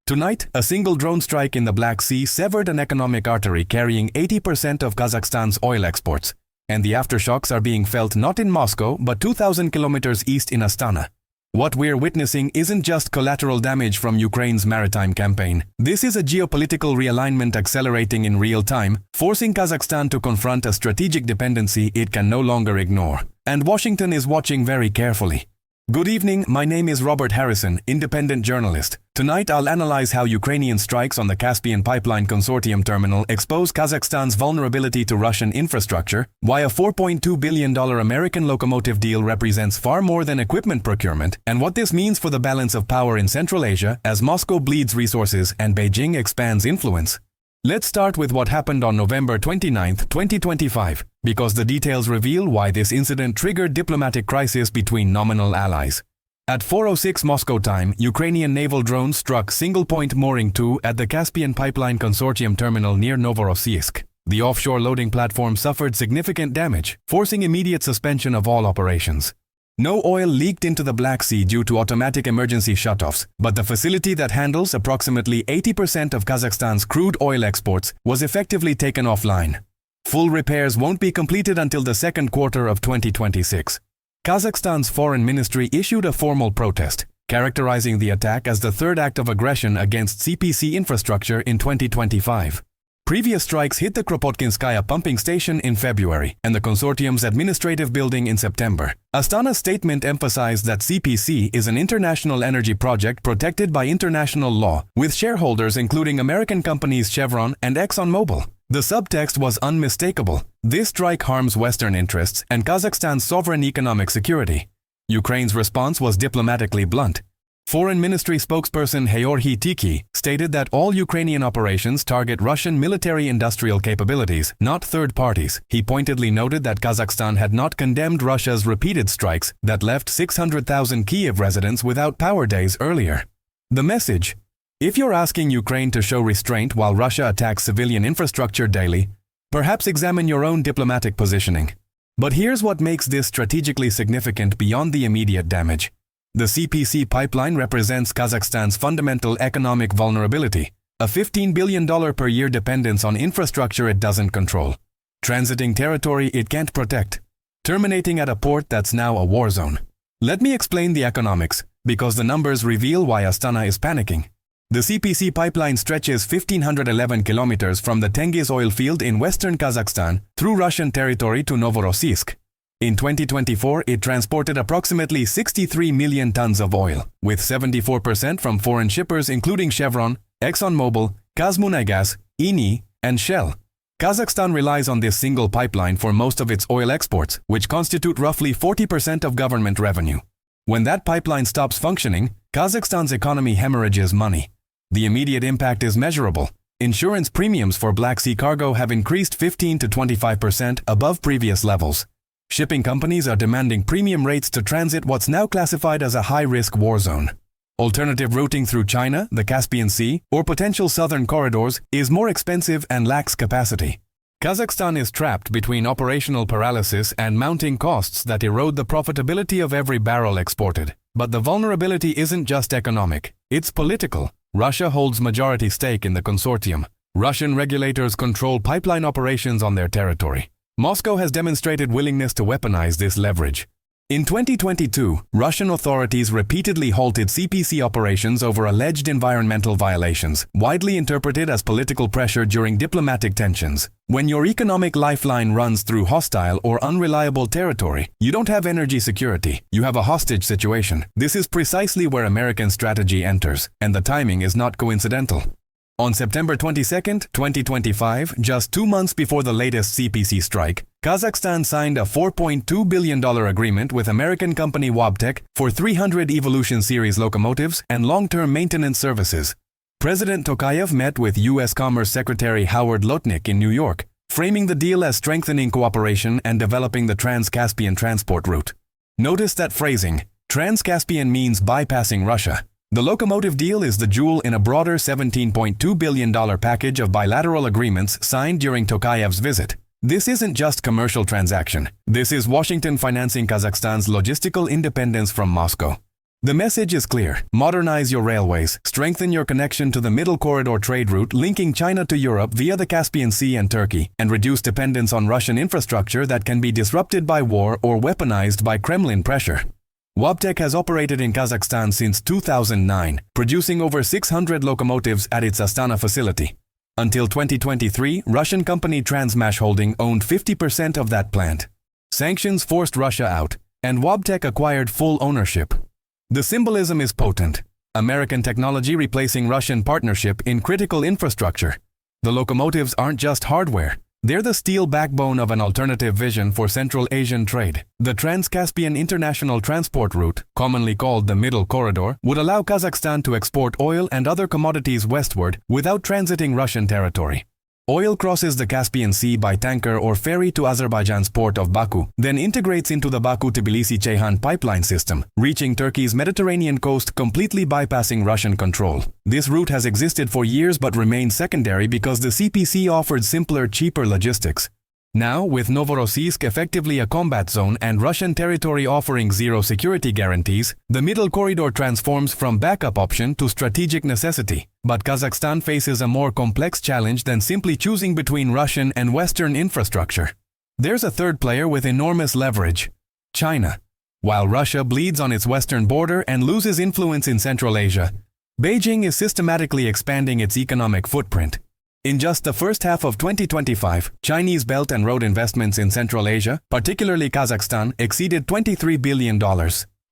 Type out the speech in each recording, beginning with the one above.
Tonight, a single drone strike in the Black Sea severed an economic artery carrying 80% of Kazakhstan's oil exports, and the aftershocks are being felt not in Moscow but 2,000 kilometers east in Astana. What we're witnessing isn't just collateral damage from Ukraine's maritime campaign. This is a geopolitical realignment accelerating in real time, forcing Kazakhstan to confront a strategic dependency it can no longer ignore. And Washington is watching very carefully. Good evening, my name is Robert Harrison, independent journalist. Tonight I'll analyze how Ukrainian strikes on the Caspian Pipeline Consortium terminal expose Kazakhstan's vulnerability to Russian infrastructure, why a $4.2 billion American locomotive deal represents far more than equipment procurement, and what this means for the balance of power in Central Asia as Moscow bleeds resources and Beijing expands influence. Let's start with what happened on November 29, 2025, because the details reveal why this incident triggered diplomatic crisis between nominal allies. At 4:06 Moscow time, Ukrainian naval drones struck single-point mooring 2 at the Caspian Pipeline Consortium terminal near Novorossiysk. The offshore loading platform suffered significant damage, forcing immediate suspension of all operations. No oil leaked into the Black Sea due to automatic emergency shutoffs, but the facility that handles approximately 80% of Kazakhstan's crude oil exports was effectively taken offline. Full repairs won't be completed until the second quarter of 2026. Kazakhstan's foreign ministry issued a formal protest, characterizing the attack as the third act of aggression against CPC infrastructure in 2025. Previous strikes hit the Kropotkinskaya pumping station in February and the consortium's administrative building in September. Astana's statement emphasized that CPC is an international energy project protected by international law, with shareholders including American companies Chevron and ExxonMobil. The subtext was unmistakable. This strike harms Western interests and Kazakhstan's sovereign economic security. Ukraine's response was diplomatically blunt. Foreign Ministry spokesperson Georgy Tiki stated that all Ukrainian operations target Russian military-industrial capabilities, not third parties. He pointedly noted that Kazakhstan had not condemned Russia's repeated strikes that left 600,000 Kiev residents without power days earlier. The message: if you're asking Ukraine to show restraint while Russia attacks civilian infrastructure daily, perhaps examine your own diplomatic positioning. But here's what makes this strategically significant beyond the immediate damage. The CPC pipeline represents Kazakhstan's fundamental economic vulnerability, a $15 billion per year dependence on infrastructure it doesn't control, transiting territory it can't protect, terminating at a port that's now a war zone. Let me explain the economics, because the numbers reveal why Astana is panicking. The CPC pipeline stretches 1,511 kilometers from the Tengiz oil field in western Kazakhstan through Russian territory to Novorossiysk. In 2024, it transported approximately 63 million tons of oil, with 74% from foreign shippers including Chevron, ExxonMobil, Kazmunaygas, Eni, and Shell. Kazakhstan relies on this single pipeline for most of its oil exports, which constitute roughly 40% of government revenue. When that pipeline stops functioning, Kazakhstan's economy hemorrhages money. The immediate impact is measurable. Insurance premiums for Black Sea cargo have increased 15 to 25% above previous levels. Shipping companies are demanding premium rates to transit what's now classified as a high-risk war zone. Alternative routing through China, the Caspian Sea, or potential southern corridors is more expensive and lacks capacity. Kazakhstan is trapped between operational paralysis and mounting costs that erode the profitability of every barrel exported. But the vulnerability isn't just economic, it's political. Russia holds majority stake in the consortium. Russian regulators control pipeline operations on their territory. Moscow has demonstrated willingness to weaponize this leverage. In 2022, Russian authorities repeatedly halted CPC operations over alleged environmental violations, widely interpreted as political pressure during diplomatic tensions. When your economic lifeline runs through hostile or unreliable territory, you don't have energy security, you have a hostage situation. This is precisely where American strategy enters, and the timing is not coincidental. On September 22, 2025, just 2 months before the latest CPC strike, Kazakhstan signed a $4.2 billion agreement with American company Wabtec for 300 Evolution Series locomotives and long-term maintenance services. President Tokayev met with U.S. Commerce Secretary Howard Lutnick in New York, framing the deal as strengthening cooperation and developing the Trans-Caspian transport route. Notice that phrasing, Trans-Caspian means bypassing Russia. The locomotive deal is the jewel in a broader $17.2 billion package of bilateral agreements signed during Tokayev's visit. This isn't just commercial transaction. This is Washington financing Kazakhstan's logistical independence from Moscow. The message is clear: modernize your railways, strengthen your connection to the Middle Corridor trade route linking China to Europe via the Caspian Sea and Turkey, and reduce dependence on Russian infrastructure that can be disrupted by war or weaponized by Kremlin pressure. Wabtec has operated in Kazakhstan since 2009, producing over 600 locomotives at its Astana facility. Until 2023, Russian company Transmash Holding owned 50% of that plant. Sanctions forced Russia out, and Wabtec acquired full ownership. The symbolism is potent. American technology replacing Russian partnership in critical infrastructure. The locomotives aren't just hardware. They're the steel backbone of an alternative vision for Central Asian trade. The Trans-Caspian International Transport Route, commonly called the Middle Corridor, would allow Kazakhstan to export oil and other commodities westward without transiting Russian territory. Oil crosses the Caspian Sea by tanker or ferry to Azerbaijan's port of Baku, then integrates into the Baku-Tbilisi-Ceyhan pipeline system, reaching Turkey's Mediterranean coast completely bypassing Russian control. This route has existed for years but remained secondary because the CPC offered simpler, cheaper logistics. Now, with Novorossiysk effectively a combat zone and Russian territory offering zero security guarantees, the Middle Corridor transforms from backup option to strategic necessity. But Kazakhstan faces a more complex challenge than simply choosing between Russian and Western infrastructure. There's a third player with enormous leverage: China. While Russia bleeds on its western border and loses influence in Central Asia, Beijing is systematically expanding its economic footprint. In just the first half of 2025, Chinese Belt and Road investments in Central Asia, particularly Kazakhstan, exceeded $23 billion.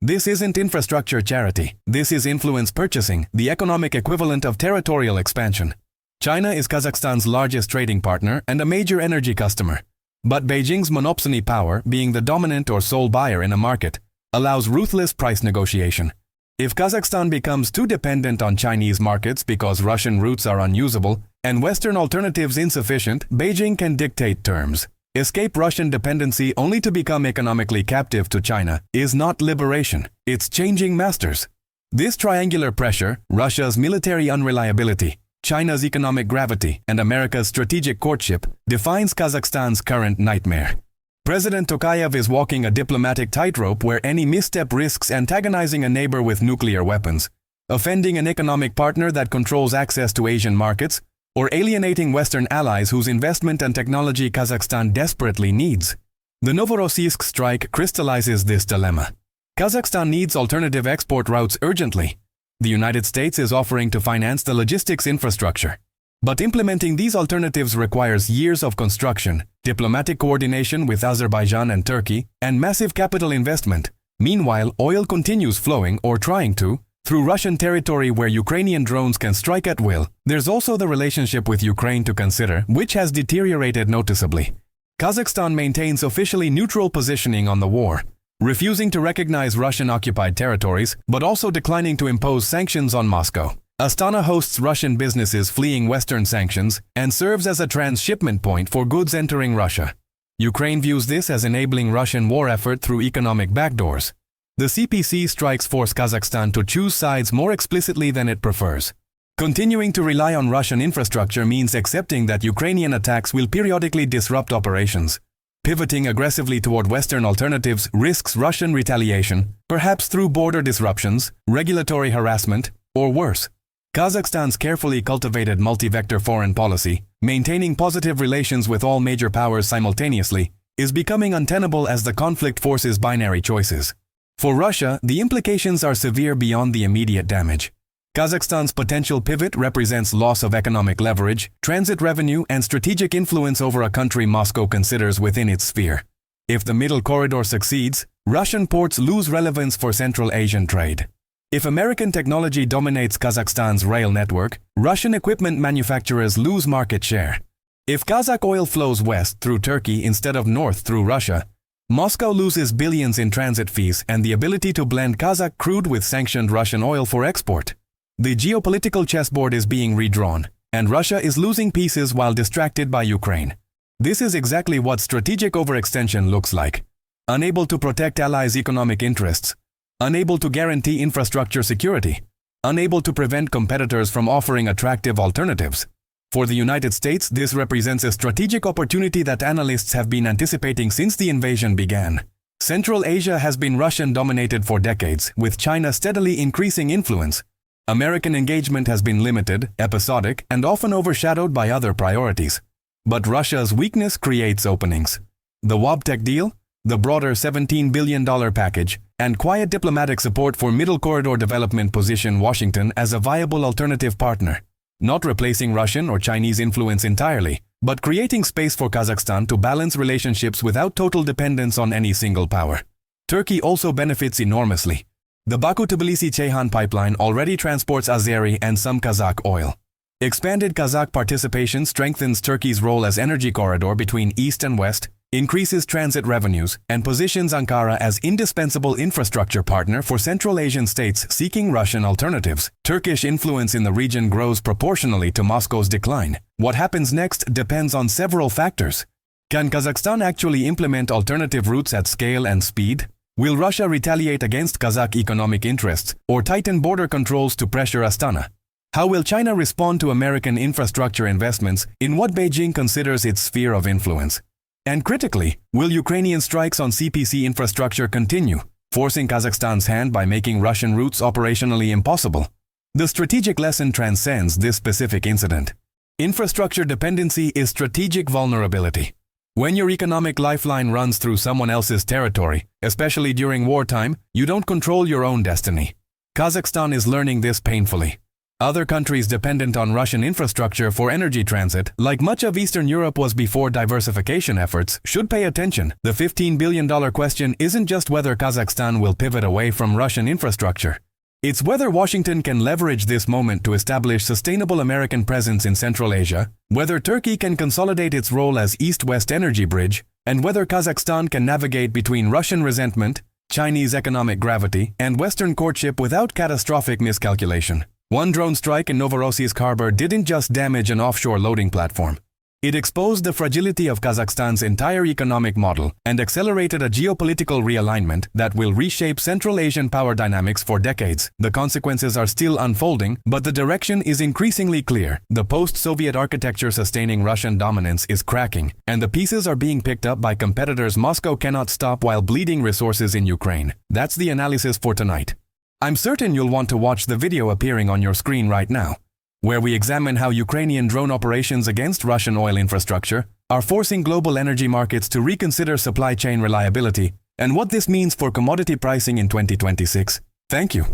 This isn't infrastructure charity. This is influence purchasing, the economic equivalent of territorial expansion. China is Kazakhstan's largest trading partner and a major energy customer. But Beijing's monopsony power, being the dominant or sole buyer in a market, allows ruthless price negotiation. If Kazakhstan becomes too dependent on Chinese markets because Russian routes are unusable and Western alternatives insufficient, Beijing can dictate terms. Escape Russian dependency only to become economically captive to China is not liberation, it's changing masters. This triangular pressure, Russia's military unreliability, China's economic gravity, and America's strategic courtship, defines Kazakhstan's current nightmare. President Tokayev is walking a diplomatic tightrope where any misstep risks antagonizing a neighbor with nuclear weapons, offending an economic partner that controls access to Asian markets, or alienating Western allies whose investment and technology Kazakhstan desperately needs. The Novorossiysk strike crystallizes this dilemma. Kazakhstan needs alternative export routes urgently. The United States is offering to finance the logistics infrastructure. But implementing these alternatives requires years of construction, diplomatic coordination with Azerbaijan and Turkey, and massive capital investment. Meanwhile, oil continues flowing, or trying to, through Russian territory where Ukrainian drones can strike at will. There's also the relationship with Ukraine to consider, which has deteriorated noticeably. Kazakhstan maintains officially neutral positioning on the war, refusing to recognize Russian-occupied territories, but also declining to impose sanctions on Moscow. Astana hosts Russian businesses fleeing Western sanctions and serves as a transshipment point for goods entering Russia. Ukraine views this as enabling Russian war effort through economic backdoors. The CPC strikes force Kazakhstan to choose sides more explicitly than it prefers. Continuing to rely on Russian infrastructure means accepting that Ukrainian attacks will periodically disrupt operations. Pivoting aggressively toward Western alternatives risks Russian retaliation, perhaps through border disruptions, regulatory harassment, or worse. Kazakhstan's carefully cultivated multi-vector foreign policy, maintaining positive relations with all major powers simultaneously, is becoming untenable as the conflict forces binary choices. For Russia, the implications are severe beyond the immediate damage. Kazakhstan's potential pivot represents loss of economic leverage, transit revenue, and strategic influence over a country Moscow considers within its sphere. If the Middle Corridor succeeds, Russian ports lose relevance for Central Asian trade. If American technology dominates Kazakhstan's rail network, Russian equipment manufacturers lose market share. If Kazakh oil flows west through Turkey instead of north through Russia, Moscow loses billions in transit fees and the ability to blend Kazakh crude with sanctioned Russian oil for export. The geopolitical chessboard is being redrawn, and Russia is losing pieces while distracted by Ukraine. This is exactly what strategic overextension looks like. Unable to protect allies' economic interests, unable to guarantee infrastructure security, unable to prevent competitors from offering attractive alternatives. For the United States, this represents a strategic opportunity that analysts have been anticipating since the invasion began. Central Asia has been Russian-dominated for decades, with China steadily increasing influence. American engagement has been limited, episodic, and often overshadowed by other priorities. But Russia's weakness creates openings. The WABTEC deal, the broader $17 billion package, and quiet diplomatic support for Middle Corridor development position Washington as a viable alternative partner, not replacing Russian or Chinese influence entirely, but creating space for Kazakhstan to balance relationships without total dependence on any single power. Turkey also benefits enormously. The Baku-Tbilisi-Ceyhan pipeline already transports Azeri and some Kazakh oil. Expanded Kazakh participation strengthens Turkey's role as energy corridor between East and West, increases transit revenues, and positions Ankara as indispensable infrastructure partner for Central Asian states seeking Russian alternatives. Turkish influence in the region grows proportionally to Moscow's decline. What happens next depends on several factors. Can Kazakhstan actually implement alternative routes at scale and speed? Will Russia retaliate against Kazakh economic interests or tighten border controls to pressure Astana? How will China respond to American infrastructure investments in what Beijing considers its sphere of influence? And critically, will Ukrainian strikes on CPC infrastructure continue, forcing Kazakhstan's hand by making Russian routes operationally impossible? The strategic lesson transcends this specific incident. Infrastructure dependency is strategic vulnerability. When your economic lifeline runs through someone else's territory, especially during wartime, you don't control your own destiny. Kazakhstan is learning this painfully. Other countries dependent on Russian infrastructure for energy transit, like much of Eastern Europe was before diversification efforts, should pay attention. The $15 billion question isn't just whether Kazakhstan will pivot away from Russian infrastructure. It's whether Washington can leverage this moment to establish sustainable American presence in Central Asia, whether Turkey can consolidate its role as East-West energy bridge, and whether Kazakhstan can navigate between Russian resentment, Chinese economic gravity, and Western courtship without catastrophic miscalculation. One drone strike in Novorossiysk harbor didn't just damage an offshore loading platform. It exposed the fragility of Kazakhstan's entire economic model and accelerated a geopolitical realignment that will reshape Central Asian power dynamics for decades. The consequences are still unfolding, but the direction is increasingly clear. The post-Soviet architecture sustaining Russian dominance is cracking, and the pieces are being picked up by competitors Moscow cannot stop while bleeding resources in Ukraine. That's the analysis for tonight. I'm certain you'll want to watch the video appearing on your screen right now, where we examine how Ukrainian drone operations against Russian oil infrastructure are forcing global energy markets to reconsider supply chain reliability and what this means for commodity pricing in 2026. Thank you.